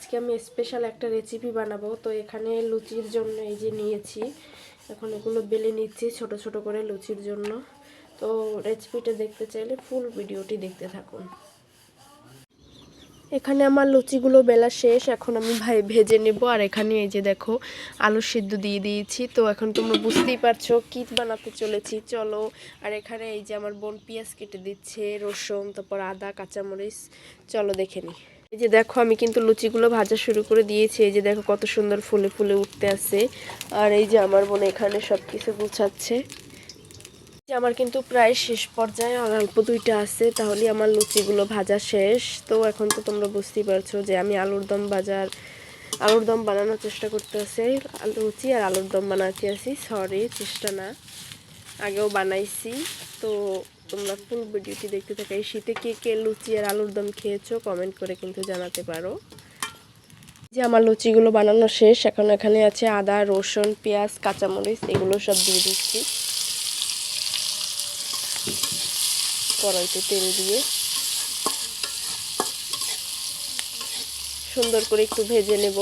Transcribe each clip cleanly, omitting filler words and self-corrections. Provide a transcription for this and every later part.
আজকে আমি স্পেশাল একটা রেসিপি বানাবো। তো এখানে লুচির জন্য এই যে নিয়েছি, এখন এগুলো বেলে নিচ্ছি ছোট ছোট করে লুচির জন্য। তো রেসিপিটা দেখতে চাইলে ফুল ভিডিওটি দেখতে থাকুন। এখানে আমার লুচিগুলো বেলা শেষ, এখন আমি ভেজে নেব। আর এখানে এই যে দেখো আলু সিদ্ধ দিয়ে দিয়েছি। তো এখন তোমরা বুঝতেই পারছো কি বানাতে চলেছি, চলো। আর এখানে এই যে আমার বোন পেঁয়াজ কেটে দিচ্ছে, রসুন, তারপর আদা, কাঁচামরিচ, চলো দেখে নিই। এই যে দেখো আমি কিন্তু লুচিগুলো ভাজা শুরু করে দিয়েছি। এই যে দেখো কত সুন্দর ফুলে ফুলে উঠতে আছে। আর এই যে আমার বোন এখানে সব কিছু গুছাচ্ছে। আমার কিন্তু প্রায় শেষ পর্যায়ে, আর অল্প দুইটা আছে, তাহলে আমার লুচিগুলো ভাজা শেষ। তো এখন তো তোমরা বুঝতেই পারছো যে আমি আলুর দম বানানোর চেষ্টা করতে আছি। লুচি আর আলুর দম বানাতে আছি, সরি চেষ্টা না, আগেও বানাইছি। তো তোমরা ফুল ভিডিওটি দেখতে থাকো। এই শীতে কে কে লুচি আর আলুর দম খেয়েছো কমেন্ট করে কিন্তু জানাতে পারো। যে আমার লুচিগুলো বানানো শেষ, এখন এখানে আছে আদা, রসুন, পেঁয়াজ, কাঁচামরিচ, এগুলো সব দিয়ে দিচ্ছি। কড়াইতে তেল দিয়ে সুন্দর করে একটু ভেজে নেব।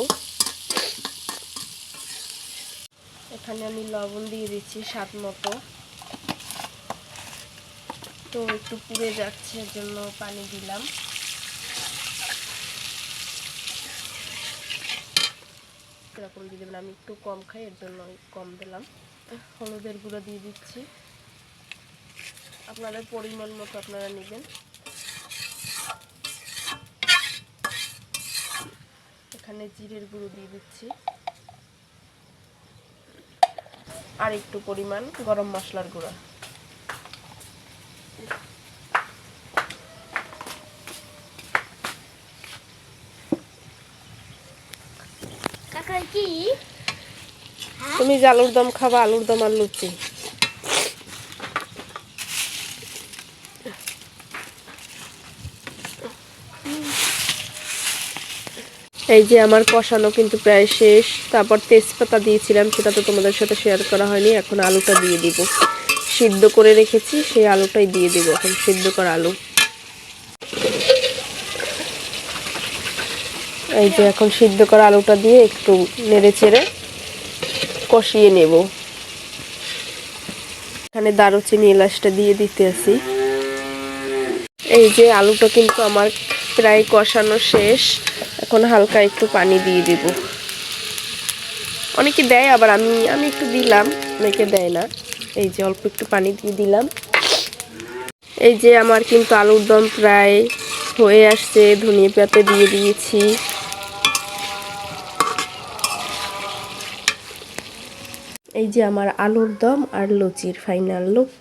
এখানে আমি লবণ দিয়ে দিচ্ছি স্বাদ মতো। তো একটু পুড়ে যাচ্ছে, এর জন্য পানি দিলাম। এরকম দিয়ে দেবেন, আমি একটু কম খাই এর জন্য কম দিলাম। হলুদের গুঁড়ো দিয়ে দিচ্ছি, আপনাদের পরিমাণ মতো আপনারা নেবেন। এখানে জিরের গুঁড়ো দিয়ে দিচ্ছি, আর একটু পরিমাণ গরম মশলার গুঁড়ো। তুমি যে আলুর দম খাবা, আলুর দম আর লুচি। এই যে আমার কষানো কিন্তু প্রায় শেষ। তারপর তেজপাতা দিয়েছিলাম, সেটা তো তোমাদের সাথে শেয়ার করা হয়নি। এখন আলুটা দিয়ে দিব, সিদ্ধ করে রেখেছি সেই আলুটাই দিয়ে দিব। এখন সিদ্ধ করা আলু, এই যে এখন সিদ্ধ করা আলুটা দিয়ে একটু নেড়ে চেড়ে কষিয়ে নেব। এখানে দারুচিনি এলাচটা দিয়ে দিতে আসি। এই যে আলুটা কিন্তু আমার প্রায় কষানো শেষ, এখন হালকা একটু পানি দিয়ে দিব। অনেকে দেয়, আবার আমি একটু দিলাম, অনেকে দেয় না। এই যে অল্প একটু পানি দিয়ে দিলাম। এই যে আমার কিন্তু আলুর দম প্রায় হয়ে আসছে, ধনিয়া পাতা দিয়ে দিয়েছি। এই যে আমার আলুর দম আর লুচির ফাইনাল লুক।